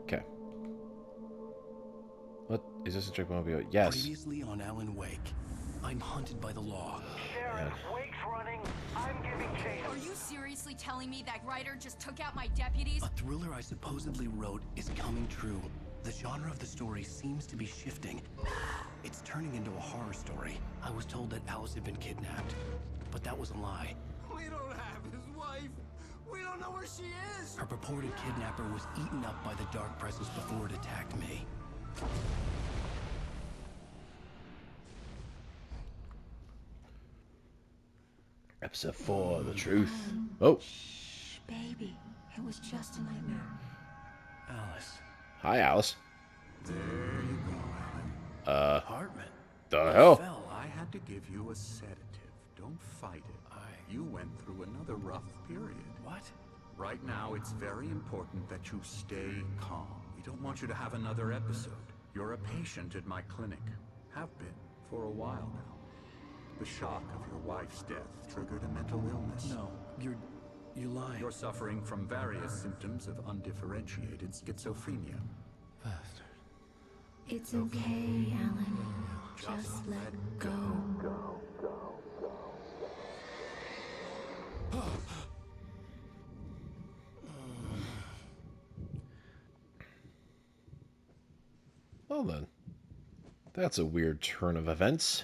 Okay. What? Is this a trick mobile? Yes. Previously on Alan Wake, I'm hunted by the law. Sheriff, Wake's running. I'm giving chase. Are you seriously telling me that writer just took out my deputies? A thriller I supposedly wrote is coming true. The genre of the story seems to be shifting. It's turning into a horror story. I was told that Alice had been kidnapped, but that was a lie. We don't have his wife. We don't know where she is. Her purported kidnapper was eaten up by the dark presence before it attacked me. Episode 4, the truth. Oh. Shh, baby. It was just a nightmare. Alice. Hi, Alice. There you go, Alan. Hartman. The hell? Fell. I had to give you a sedative. Don't fight it. You went through another rough period. What? Right now, it's very important that you stay calm. We don't want you to have another episode. You're a patient at my clinic. Have been for a while now. The shock of your wife's death triggered a mental illness. No, you're lying. You're suffering from various symptoms of undifferentiated schizophrenia. Bastard. It's okay, Alan. Just let go. Well then. That's a weird turn of events.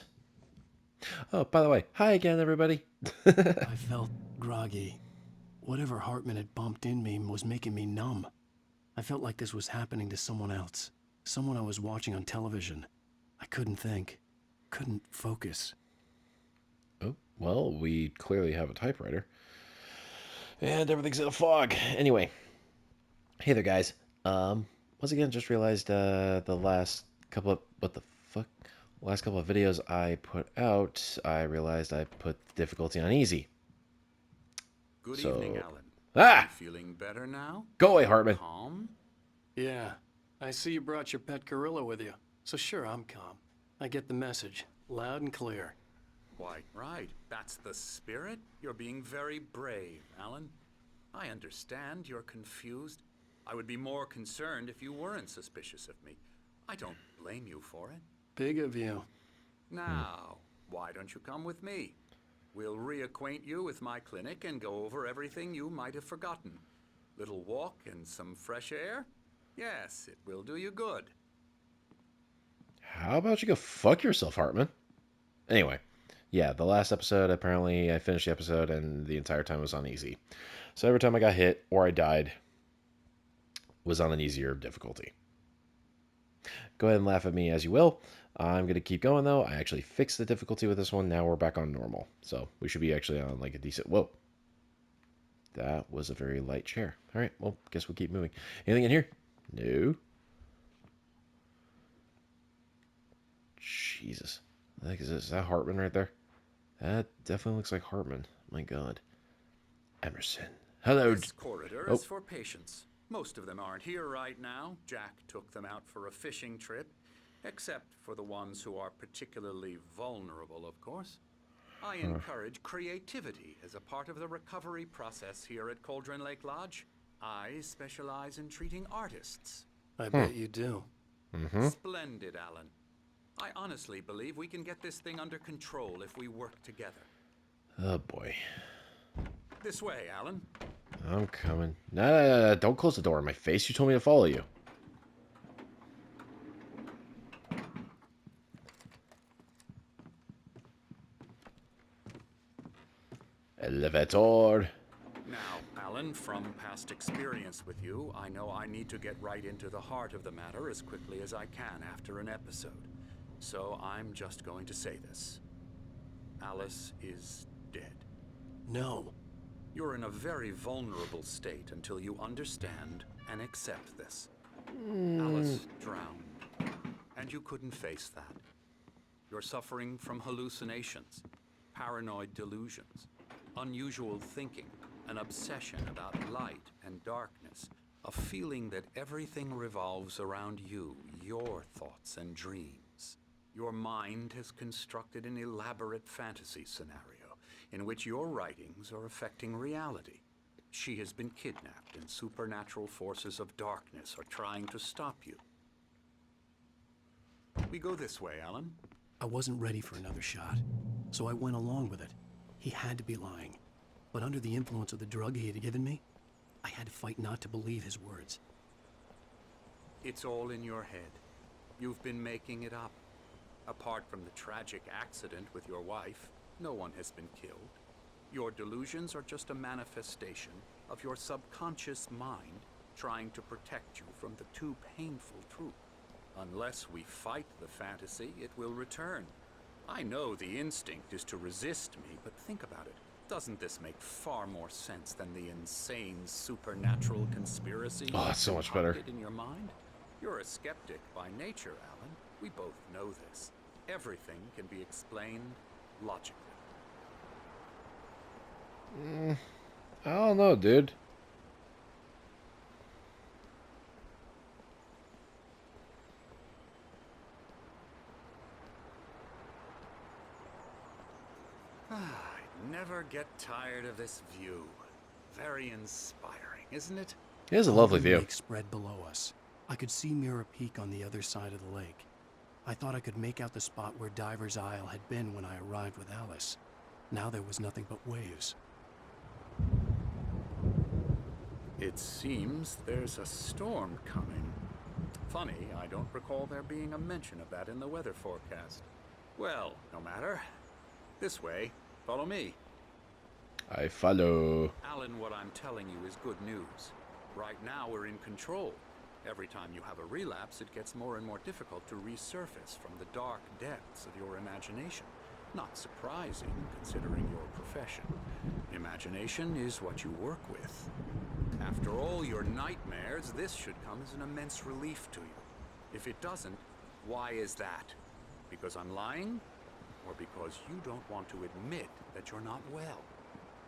Oh, by the way, hi again, everybody. I felt groggy. Whatever Hartman had bumped in me was making me numb. I felt like this was happening to someone else. Someone I was watching on television. I couldn't think. Couldn't focus. Oh, well, we clearly have a typewriter. And everything's in a fog. Anyway. Hey there, guys. Once again, just realized the last couple of... What the fuck? Last couple of videos I put out, I realized I put difficulty on easy. Good So- evening, Alan. Ah! You feeling better now? Go away, Hartman. Calm? Yeah. I see you brought your pet gorilla with you. So sure, I'm calm. I get the message. Loud and clear. Quite right. That's the spirit. You're being very brave, Alan. I understand you're confused. I would be more concerned if you weren't suspicious of me. I don't blame you for it. Big of you. Now, why don't you come with me? We'll reacquaint you with my clinic and go over everything you might have forgotten. Little walk and some fresh air? Yes, it will do you good. How about you go fuck yourself, Hartman? Anyway, yeah, the last episode, apparently I finished the episode and the entire time was on easy. So every time I got hit or I died was on an easier difficulty. Go ahead and laugh at me as you will. I'm going to keep going, though. I actually fixed the difficulty with this one. Now we're back on normal. So we should be actually on like a decent... Whoa. That was a very light chair. All right, well, guess we'll keep moving. Anything in here? No. Jesus. Is that Hartman right there? That definitely looks like Hartman. My God. Emerson. Hello. This corridor Oh. is for patients. Most of them aren't here right now. Jack took them out for a fishing trip, except for the ones who are particularly vulnerable, of course. I encourage creativity as a part of the recovery process here at Cauldron Lake Lodge. I specialize in treating artists. I bet you do. Splendid, Alan. I honestly believe we can get this thing under control if we work together. Oh, boy. This way, Alan. I'm coming. No. Don't close the door in my face. You told me to follow you. Elevator. Now, Alan, from past experience with you, I know I need to get right into the heart of the matter as quickly as I can after an episode. So I'm just going to say this. Alice is dead. No. You're in a very vulnerable state until you understand and accept this. Alice drowned, and you couldn't face that. You're suffering from hallucinations, paranoid delusions, unusual thinking, an obsession about light and darkness, a feeling that everything revolves around you, your thoughts and dreams. Your mind has constructed an elaborate fantasy scenario in which your writings are affecting reality. She has been kidnapped, and supernatural forces of darkness are trying to stop you. We go this way, Alan. I wasn't ready for another shot, so I went along with it. He had to be lying. But under the influence of the drug he had given me, I had to fight not to believe his words. It's all in your head. You've been making it up. Apart from the tragic accident with your wife, no one has been killed. Your delusions are just a manifestation of your subconscious mind trying to protect you from the too painful truth. Unless we fight the fantasy, it will return. I know the instinct is to resist me, but think about it. Doesn't this make far more sense than the insane supernatural conspiracy Oh, it's so much better. concocted in your mind? You're a skeptic by nature, Alan. We both know this. Everything can be explained logically. I don't know, dude. I never get tired of this view. Very inspiring, isn't it? It is a lovely The view. lake spread below us. I could see Mirror Peak on the other side of the lake. I thought I could make out the spot where Diver's Isle had been when I arrived with Alice. Now there was nothing but waves. It seems there's a storm coming. Funny, I don't recall there being a mention of that in the weather forecast. Well, no matter. This way. Follow me. I follow. Alan, what I'm telling you is good news. Right now we're in control. Every time you have a relapse, it gets more and more difficult to resurface from the dark depths of your imagination. Not surprising, considering your profession. Imagination is what you work with. After all your nightmares, this should come as an immense relief to you. If it doesn't, why is that? Because I'm lying? Or because you don't want to admit that you're not well?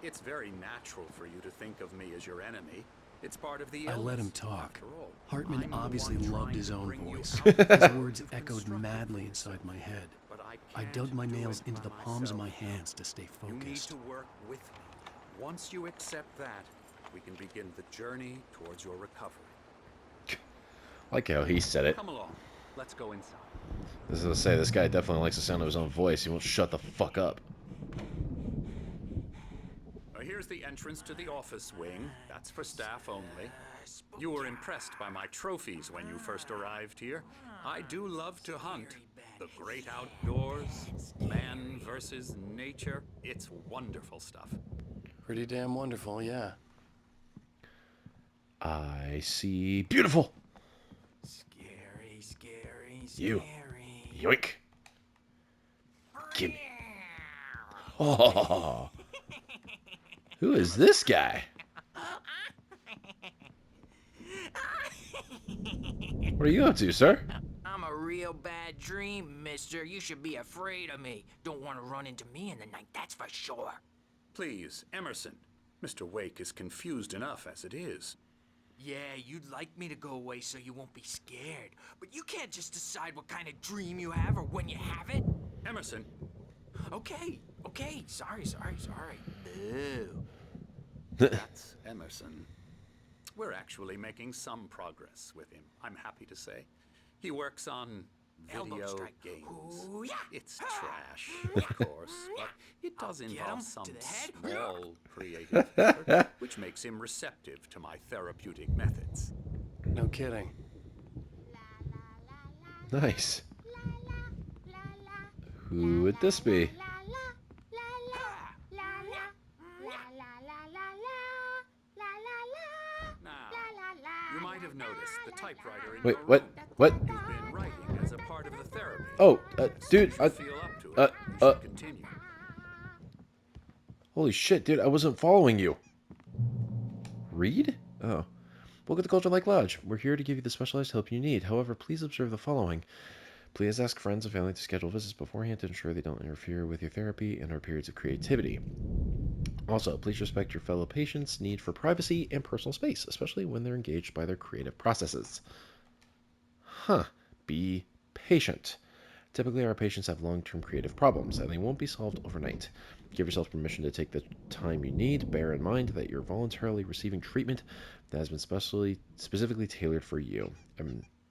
It's very natural for you to think of me as your enemy. It's part of the I let him illness, talk. after all. Hartman I'm the obviously one loved trying his to own bring you voice. out of His what words you've echoed constructed madly for inside yourself. my head. But I can't dug my do nails it into by the palms of my myself. hands to stay You need focused. to work with me. Once you accept that, we can begin the journey towards your recovery. I like how he said it. Come along. Let's go inside. This is to say, this guy definitely likes the sound of his own voice. He won't shut the fuck up. Here's the entrance to the office wing. That's for staff only. You were impressed by my trophies when you first arrived here. I do love to hunt. The great outdoors, man versus nature. It's wonderful stuff. Pretty damn wonderful, yeah. I see beautiful. Scary, scary, You. scary. Yoink. Gimme. Oh. Who is this guy? What are you up to, sir? I'm a real bad dream, mister. You should be afraid of me. Don't want to run into me in the night, that's for sure. Please, Emerson. Mr. Wake is confused enough as it is. Yeah, you'd like me to go away so you won't be scared. But you can't just decide what kind of dream you have or when you have it. Emerson, Okay, sorry. Boo. that's Emerson. We're actually making some progress with him, I'm happy to say. He works on Elbow video strike. games. Ooh, yeah. It's trash, of course, but it does Get involve him some to the head. small creative effort, which makes him receptive to my therapeutic methods. No kidding. Nice. Who would this be? Now, you might have noticed the typewriter in Wait, your what? room. What? You've been writing as a part of the therapy. Oh, dude, Since you feel up to it, you should continue. holy shit, dude, I wasn't following you. Read? Oh. Welcome to Culture Lake Lodge. We're here to give you the specialized help you need. However, please observe the following. Please ask friends and family to schedule visits beforehand to ensure they don't interfere with your therapy and our periods of creativity. Also, please respect your fellow patients' need for privacy and personal space, especially when they're engaged by their creative processes. Huh. Be patient. Typically, our patients have long-term creative problems, and they won't be solved overnight. Give yourself permission to take the time you need. Bear in mind that you're voluntarily receiving treatment that has been specifically tailored for you.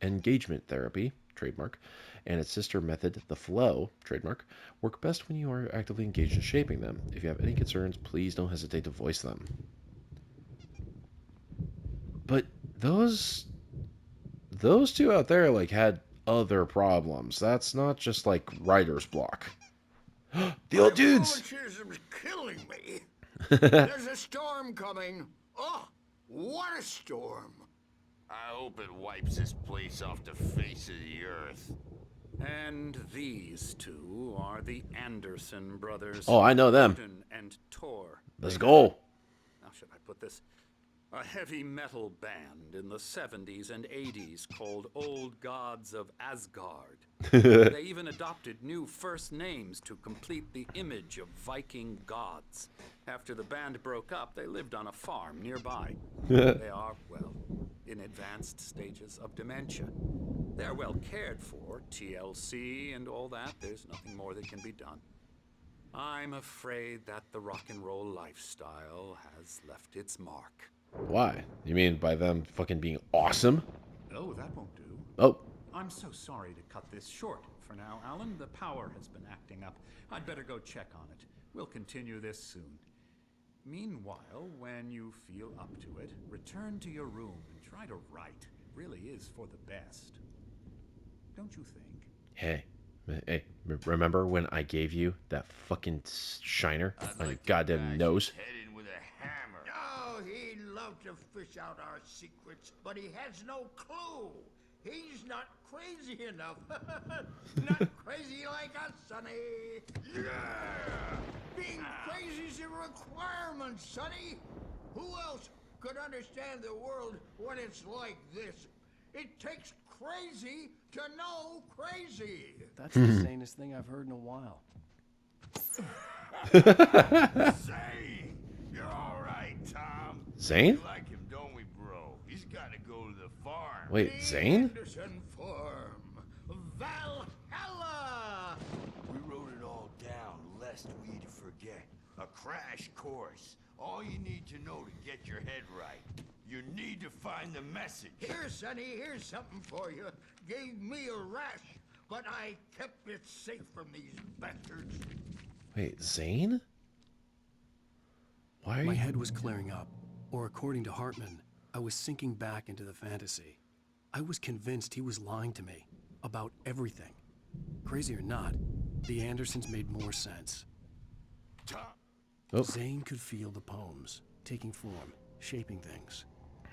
Engagement therapy, trademark, and its sister method, the flow, trademark, work best when you are actively engaged in shaping them. If you have any concerns, please don't hesitate to voice them. But those two out there like had other problems. That's not just like writer's block. The old dudes. Rheumatism's killing me. There's a storm coming. Oh, what a storm. I hope it wipes this place off the face of the earth. And these two are the Anderson brothers. Oh, I know them. Odin and Tor. Let's go. How should I put this? A heavy metal band in the 70s and 80s called Old Gods of Asgard. They even adopted new first names to complete the image of Viking gods. After the band broke up, they lived on a farm nearby. They are, well, in advanced stages of dementia. They're well cared for, TLC and all that. There's nothing more that can be done. I'm afraid that the rock and roll lifestyle has left its mark. Why? You mean by them fucking being awesome? Oh, that won't do. Oh. I'm so sorry to cut this short for now, Alan. The power has been acting up. I'd better go check on it. We'll continue this soon. Meanwhile, when you feel up to it, return to your room and try to write. It really is for the best. Don't you think? Hey, remember when I gave you that fucking shiner on your goddamn nose? Head in with a hammer. Oh, he'd love to fish out our secrets, but he has no clue. He's not crazy enough. Not crazy like us, Sonny. Yeah! Being crazy's a requirement, Sonny. Who else could understand the world when it's like this? It takes crazy to know crazy. That's the sanest thing I've heard in a while. Zane! You're all right, Tom. Zane? We like him, don't we, bro? He's got to go to the farm. Wait, Zane? Anderson Farm. Valhalla! We wrote it all down, lest we forget. A crash course. All you need to know to get your head right. You need to find the message. Here, Sonny, here's something for you. Gave me a rash, but I kept it safe from these bastards. Wait, Zane? Why are My you... head was clearing up, or according to Hartman, I was sinking back into the fantasy. I was convinced he was lying to me about everything. Crazy or not, the Andersons made more sense. Tom. Oh. Zane could feel the poems, taking form, shaping things.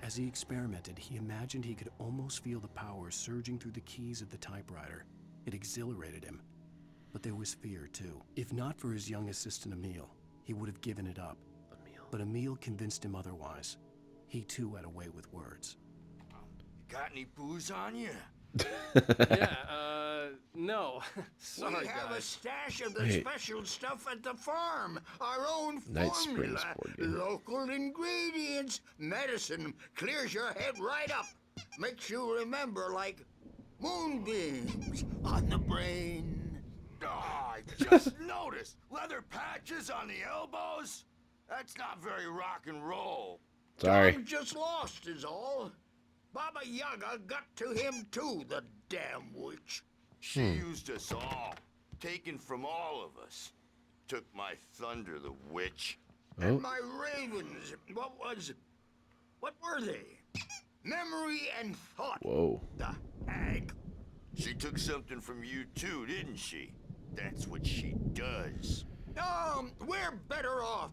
As he experimented, he imagined he could almost feel the power surging through the keys of the typewriter. It exhilarated him. But there was fear, too. If not for his young assistant Emil, he would have given it up. But Emil convinced him otherwise. He, too, had a way with words. Got any booze on you? No. Sorry, we have a stash of the Hey. special stuff at the farm. Our own Night formula. Springs board game. Local ingredients. Medicine clears your head right up. Makes you remember like moonbeams on the brain. Oh, I just noticed. Leather patches on the elbows? That's not very rock and roll. Sorry. I'm just lost is all. Baba Yaga got to him too, the damn witch. She used us all. Taken from all of us. Took my thunder, the witch. Oh. And my ravens, what were they? Memory and thought. Whoa. The hag. She took something from you too, didn't she? That's what she does. We're better off.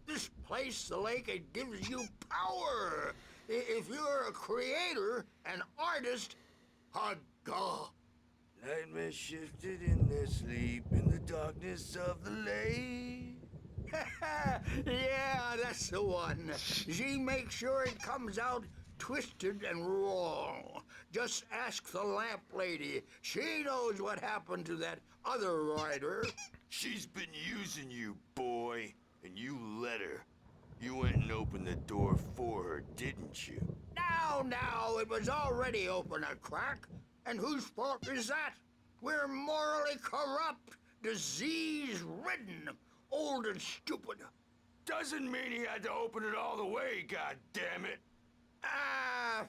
This place, the lake, it gives you power. If you're a creator, an artist, a god. Nightmare shifted in their sleep in the darkness of the lake. Yeah, that's the one. She makes sure it comes out twisted and wrong. Just ask the lamp lady. She knows what happened to that other writer. She's been using you, boy, and you let her. You went and opened the door for her, didn't you? Now, it was already open a crack. And whose fault is that? We're morally corrupt, disease-ridden. old and stupid. Doesn't mean he had to open it all the way, god damn it. Ah,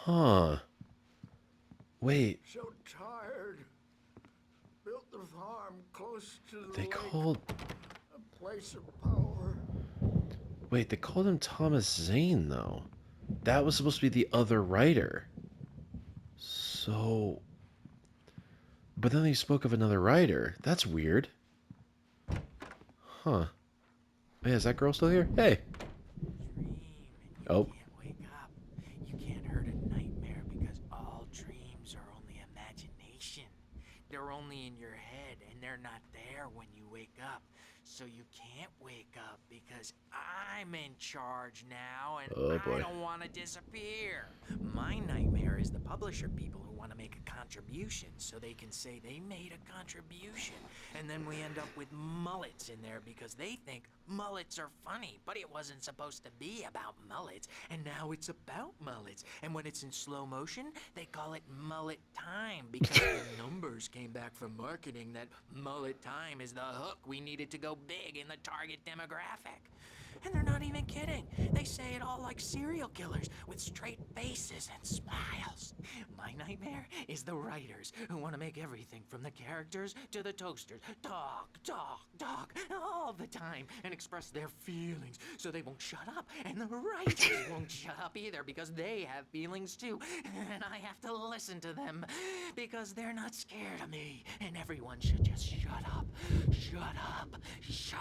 Huh. Wait, so tired. Built the farm close to the they lake, called... a place of power. Wait, they called him Thomas Zane, though. That was supposed to be the other writer. So... But then they spoke of another writer. That's weird. Huh. Hey, is that girl still here? Hey. Dream and you Oh. can't wake up. You can't hurt a nightmare because all dreams are only imagination. They're only in your head and they're not there when you wake up. So you can't wake up because I'm in charge now and Oh, I boy. don't want to disappear. My nightmare is the publisher people who want to make a contribution so they can say they made a contribution. And then we end up with mullets in there because they think mullets are funny, but it wasn't supposed to be about mullets. And now it's about mullets. And when it's in slow motion, they call it mullet time because the numbers came back from marketing that mullet time is the hook we needed to go big in the target demographic. And they're not even kidding. They say it all like serial killers with straight faces and smiles. My nightmare is the writers who want to make everything from the characters to the toasters talk, talk, talk all the time and express their feelings so they won't shut up. And the writers won't shut up either because they have feelings too. And I have to listen to them because they're not scared of me. And everyone should just shut up, shut up, shut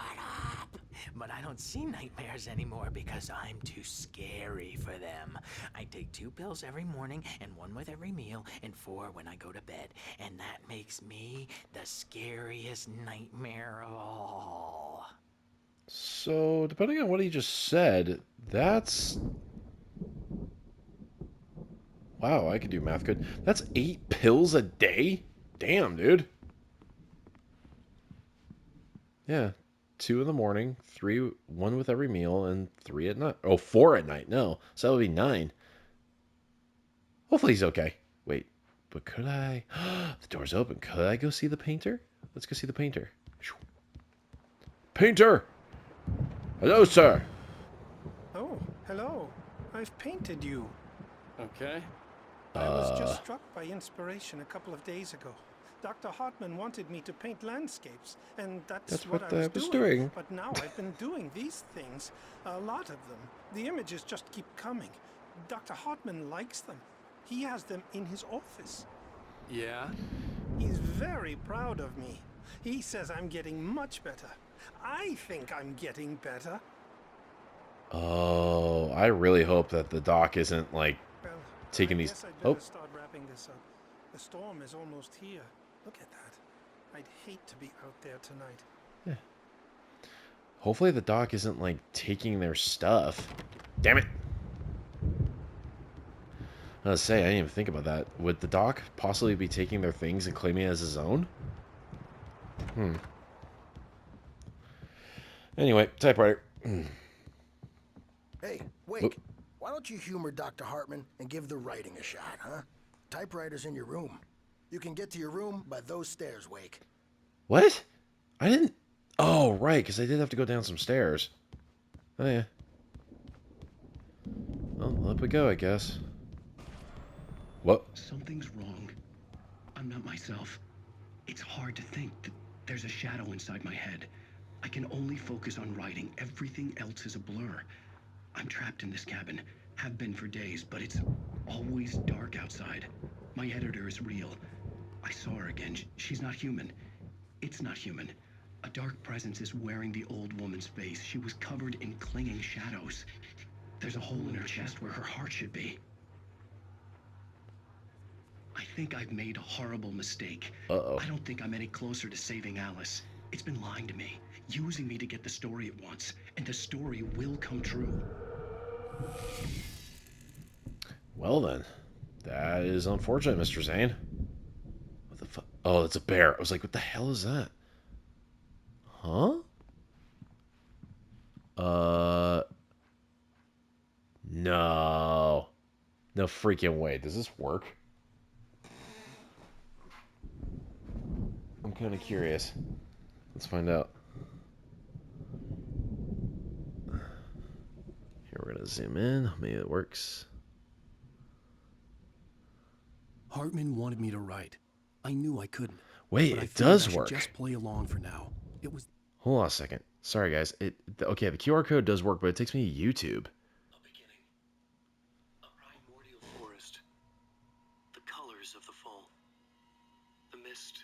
up. But I don't see nightmares anymore because I'm too scary for them. I take 2 pills every morning and 1 with every meal and 4 when I go to bed. And that makes me the scariest nightmare of all. So, depending on what he just said, that's... Wow, I could do math good. That's 8 pills a day? Damn, dude. Yeah. 2 in the morning, 3, 1 with every meal, and 3 at night. Oh, 4 at night. No. So that would be 9. Hopefully he's okay. Wait, but could I... The door's open. Could I go see the painter? Let's go see the painter. Painter! Hello, sir. Oh, hello. I've painted you. Okay. I was just struck by inspiration a couple of days ago. Dr. Hartman wanted me to paint landscapes, and that's what I was doing. But now I've been doing these things, a lot of them. The images just keep coming. Dr. Hartman likes them. He has them in his office. Yeah? He's very proud of me. He says I'm getting much better. I think I'm getting better. Oh, I really hope that the doc isn't, like, Well, taking I these... guess I'd Oh, better start wrapping this up. The storm is almost here. Look at that. I'd hate to be out there tonight. yeah. Hopefully the doc isn't, like, taking their stuff. Damn it. I was say, I didn't even think about that. Would the doc possibly be taking their things and claiming it as his own? Anyway, typewriter. Hey, Wake, why don't you humor Dr. Hartman and give the writing a shot, huh? Typewriter's in your room. You can get to your room by those stairs, Wake. What? I didn't... Oh, right, because I did have to go down some stairs. Oh, yeah. Well, up we go, I guess. What? Something's wrong. I'm not myself. It's hard to think that there's a shadow inside my head. I can only focus on writing. Everything else is a blur. I'm trapped in this cabin. Have been for days, but it's always dark outside. My editor is real. I saw her again. She's not human. It's not human. A dark presence is wearing the old woman's face. She was covered in clinging shadows. There's a hole in her chest where her heart should be. I think I've made a horrible mistake. Uh-oh. I don't think I'm any closer to saving Alice. It's been lying to me, using me to get the story it wants, and the story will come true. Well then, that is unfortunate, Mr. Zane. What the fuck? Oh, it's a bear. I was like, what the hell is that? Huh? No. No freaking way. Does this work? I'm kind of curious. Let's find out. Here, we're gonna zoom in. Maybe it works. Hartman wanted me to write. I knew I couldn't. Wait, but I it figured does I should work. just play along for now. It was. Hold on a second. Sorry, guys. Okay, the QR code does work, but it takes me to YouTube. A beginning. A primordial forest. The colors of the fall. The mist.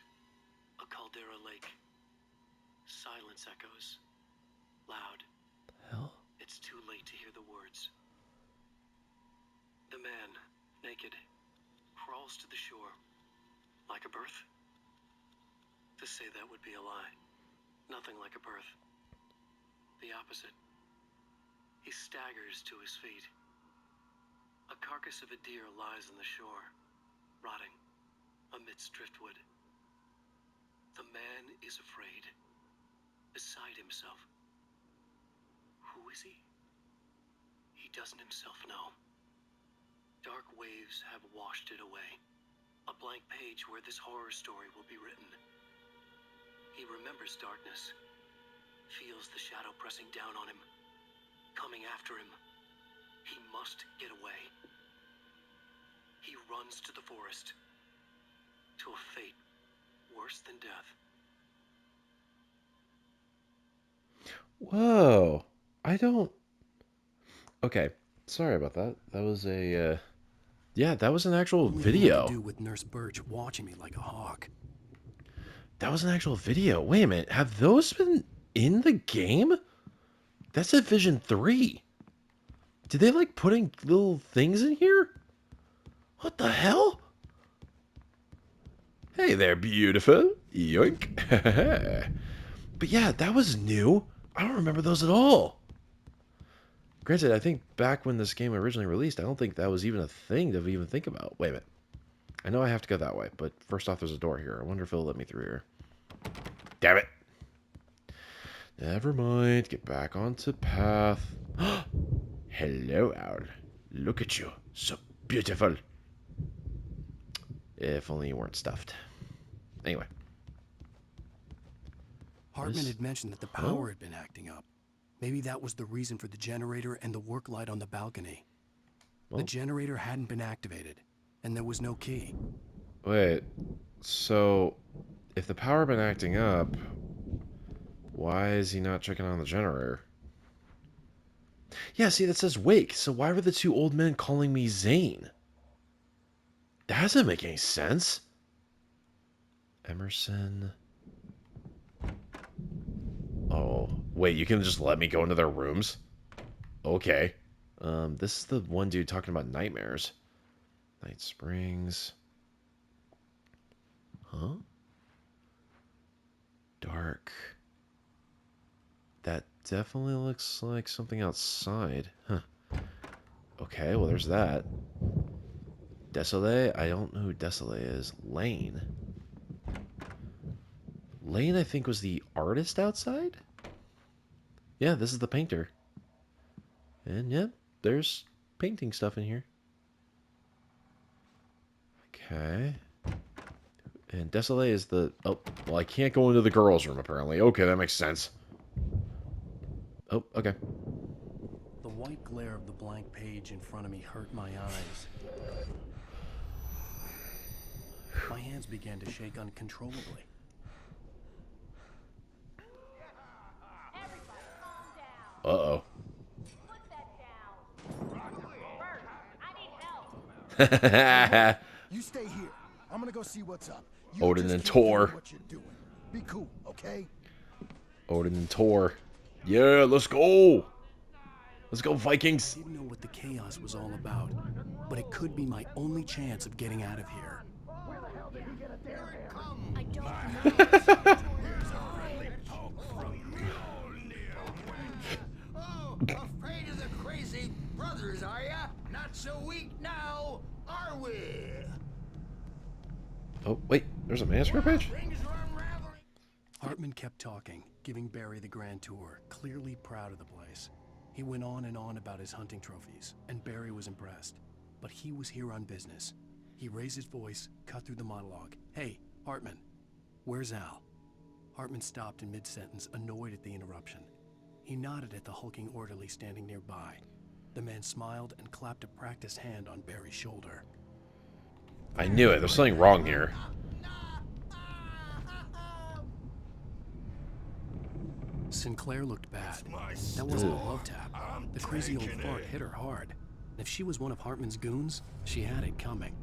A caldera lake. Silence echoes. Loud. Hell? It's too late to hear the words. The man, naked, crawls to the shore. Like a birth? To say that would be a lie. Nothing like a birth. The opposite. He staggers to his feet. A carcass of a deer lies on the shore, rotting amidst driftwood. The man is afraid, beside himself. Who is he? He doesn't himself know. Dark waves have washed it away. A blank page where this horror story will be written. He remembers darkness, feels the shadow pressing down on him, coming after him. He must get away. He runs to the forest, to a fate worse than death. Whoa. I don't... Okay. Sorry about that. That was a, yeah, that was an actual Only video. To do with Nurse Birch watching me like a hawk. That was an actual video. Wait a minute. Have those been in the game? That's Division 3. Did they like putting little things in here? What the hell? Hey there, beautiful. Yoink. But yeah, that was new. I don't remember those at all. Granted, I think back when this game originally released, I don't think that was even a thing to even think about. Wait a minute. I know I have to go that way, but first off, there's a door here. I wonder if it'll let me through here. Damn it. Never mind. Get back onto path. Hello, Owl. Look at you. So beautiful. If only you weren't stuffed. Anyway. Hartman had mentioned that the power had been acting up. Maybe that was the reason for the generator and the work light on the balcony. Well, the generator hadn't been activated, and there was no key. Wait, so if the power had been acting up, why is he not checking on the generator? Yeah, see, that says wake, so why were the two old men calling me Zane? That doesn't make any sense. Emerson. Oh, wait, you can just let me go into their rooms? Okay. This is the one dude talking about nightmares. Night Springs. Huh? Dark. That definitely looks like something outside. Huh. Okay, well, there's that. Desolé? I don't know who Desolé is. Lane. Lane, I think, was the artist outside? Yeah, this is the painter. And yeah, there's painting stuff in here. Okay. And Desolé is the... Oh, well, I can't go into the girls' room, apparently. Okay, that makes sense. Oh, okay. The white glare of the blank page in front of me hurt my eyes. My hands began to shake uncontrollably. Uh-oh. You stay here. I'm gonna go see what's up. You Odin just and keep Tor. doing what you're doing. Be cool, okay? Odin and Tor. Yeah, let's go. Let's go, Vikings. I didn't know what the chaos was all about, but it could be my only chance of getting out of here. Where the hell did he get a damn hammer? I don't know. Here's a friendly poke from Mjolnir. Oh, afraid of the crazy brothers, are ya? Not so weak now, are we? Oh, wait. There's a manuscript page? Things are unraveling. Hartman kept talking, giving Barry the grand tour, clearly proud of the place. He went on and on about his hunting trophies, and Barry was impressed. But he was here on business. He raised his voice, cut through the monologue. Hey, Hartman, where's Al? Hartman stopped in mid-sentence, annoyed at the interruption. He nodded at the hulking orderly standing nearby. The man smiled and clapped a practiced hand on Barry's shoulder. I knew it. There's something wrong here. Sinclair looked bad. That wasn't a love tap. The crazy old fart hit her hard. If she was one of Hartman's goons, she had it coming.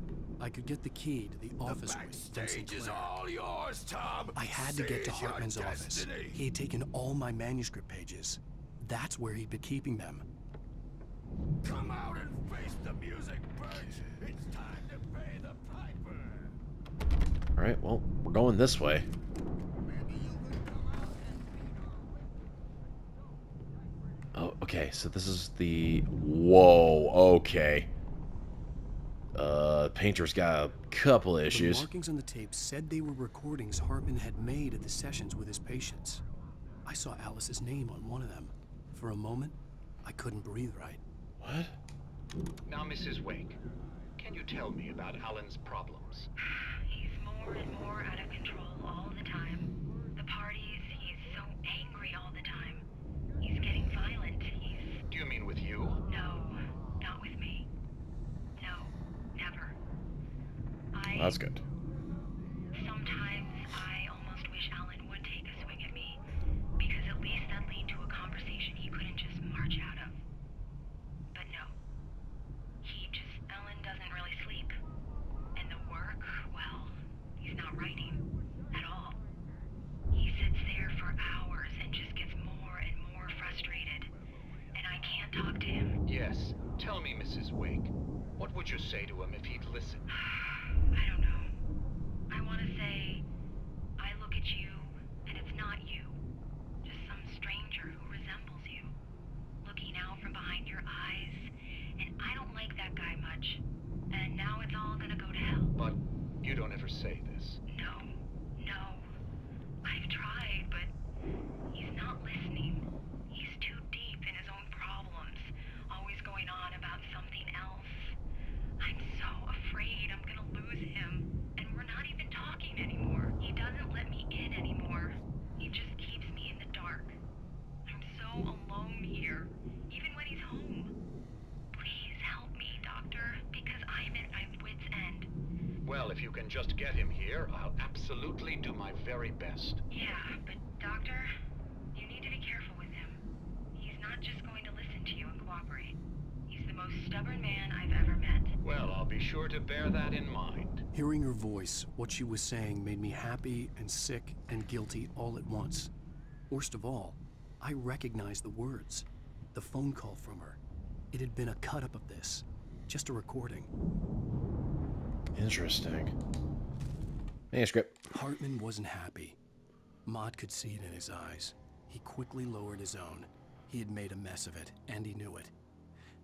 I could get the key to the office from Sinclair. All yours, Tom. I had to get to Hartman's office. He had taken all my manuscript pages. That's where he'd been keeping them. Come out and face the music, Burns. It's time to pay the piper. Alright, well, we're going this way. Oh, okay, so this is the... Whoa, okay. Painter's got a couple of issues. The markings on the tape said they were recordings Hartman had made at the sessions with his patients. I saw Alice's name on one of them. For a moment, I couldn't breathe right. What? Now, Mrs. Wake, can you tell me about Alan's problems? He's more and more out of control all the time. The parties, he's so angry all the time. He's getting violent. Do you mean with you? No, not with me. No, never. That's good. Sometimes I almost wish Alan would take a swing at me, because at least that'd lead to a conversation he couldn't just march out of. But no. Alan doesn't really sleep. And the work, well, he's not writing at all. He sits there for hours and just gets more and more frustrated. And I can't talk to him. Yes. Tell me, Mrs. Wake, what would you say to him if he'd listen? I don't know. I want to say, I look at you, and it's not you. Just some stranger who resembles you. Looking out from behind your eyes, and I don't like that guy much. And now it's all gonna go to hell. But you don't ever say this. No. I've tried, but he's not listening. He's too deep in his own problems, always going on about something else. I'm so afraid I'm gonna lose him, and we're not even talking anymore. He doesn't let me in anymore. He just keeps me in the dark. I'm so alone here, even when he's home. Please help me, Doctor, because I'm at my wit's end. Well, if you can just get him here, I'll absolutely do my very best. Yeah, but Doctor, you need to be careful with him. He's not just going to listen to you and cooperate. He's the most stubborn man I've ever met. Well, I'll be sure to bear that in mind. Hearing her voice, what she was saying made me happy and sick and guilty all at once. Worst of all, I recognized the words. The phone call from her. It had been a cut-up of this. Just a recording. Interesting. Manuscript. Hartman wasn't happy. Maude could see it in his eyes. He quickly lowered his own. He had made a mess of it, and he knew it.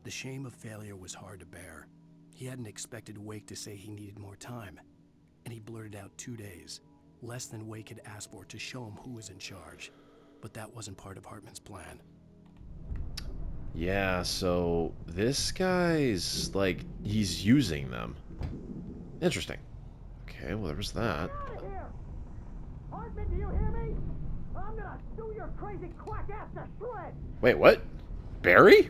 The shame of failure was hard to bear. He hadn't expected Wake to say he needed more time. And he blurted out 2 days, less than Wake had asked for to show him who was in charge. But that wasn't part of Hartman's plan. Yeah, so this guy's, like, he's using them. Interesting. Okay, well, there was that. Hartman, do you hear me? I'm gonna sue your crazy quack ass to shreds! Wait, what? Barry?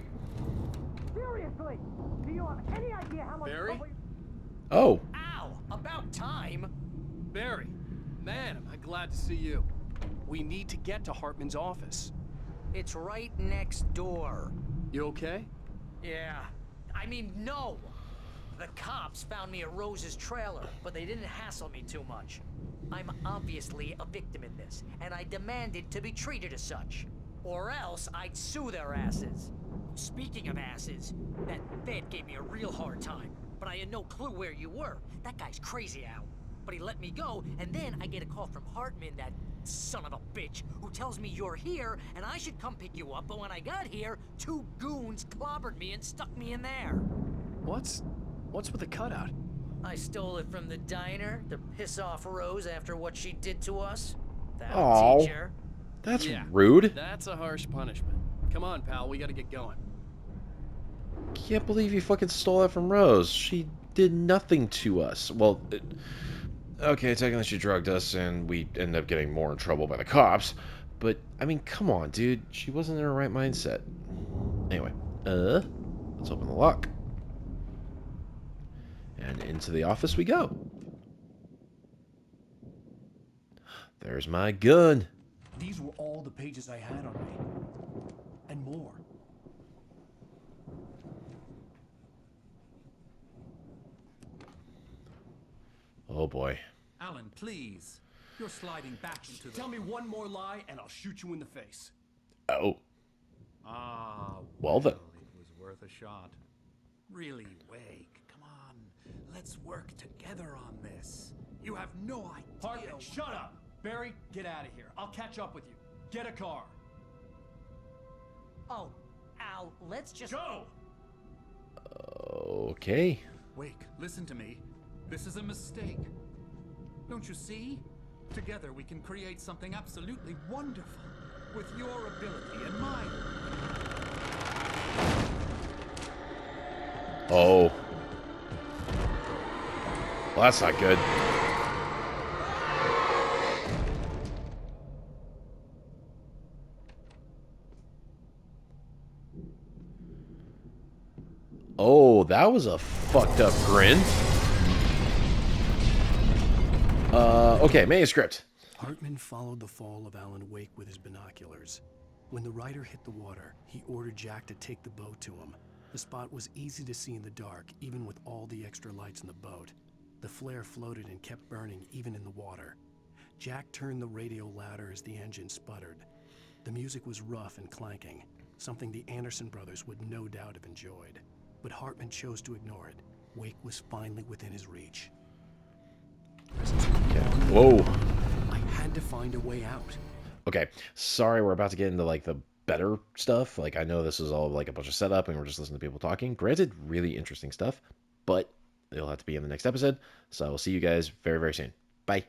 Seriously! Do you have any idea how much Barry? trouble Oh. Ow! About time! Barry, man, am I glad to see you. We need to get to Hartman's office. It's right next door. You okay? Yeah. I mean, no! The cops found me at Rose's trailer, but they didn't hassle me too much. I'm obviously a victim in this, and I demanded to be treated as such. Or else I'd sue their asses. Speaking of asses, that vet gave me a real hard time, but I had no clue where you were. That guy's crazy, Al. But he let me go, and then I get a call from Hartman, that son of a bitch, who tells me you're here, and I should come pick you up, but when I got here, 2 goons clobbered me and stuck me in there. What's with the cutout? I stole it from the diner to piss off Rose after what she did to us. That'll Aw, teach her. that's rude. That's a harsh punishment. Come on, pal, we gotta get going. Can't believe you fucking stole that from Rose. She did nothing to us. Well, Okay, technically she drugged us, and we ended up getting more in trouble by the cops. But, I mean, come on, dude. She wasn't in her right mindset. Anyway, let's open the lock. And into the office we go. There's my gun. These were all the pages I had on me. And more. Oh boy. Alan, please. You're sliding back into the... Tell me one more lie and I'll shoot you in the face. Oh. Ah, well then. It was worth a shot. Really, Wake, come on. Let's work together on this. You have no idea... Hartman, shut up! Barry, get out of here. I'll catch up with you. Get a car. Oh, Al, let's just... Go! Okay. Wake, listen to me. This is a mistake. Don't you see? Together we can create something absolutely wonderful. With your ability and mine. Oh. Well, that's not good. Oh, that was a fucked up grin. Okay, manuscript. Hartman followed the fall of Alan Wake with his binoculars. When the rider hit the water, he ordered Jack to take the boat to him. The spot was easy to see in the dark, even with all the extra lights in the boat. The flare floated and kept burning, even in the water. Jack turned the radio louder as the engine sputtered. The music was rough and clanking, something the Anderson brothers would no doubt have enjoyed. But Hartman chose to ignore it. Wake was finally within his reach. Okay. Whoa. I had to find a way out. Okay, sorry, we're about to get into, like, the better stuff. Like, I know this is all, like, a bunch of setup, and we're just listening to people talking. Granted, really interesting stuff, but it'll have to be in the next episode. So I will see you guys very, very soon. Bye.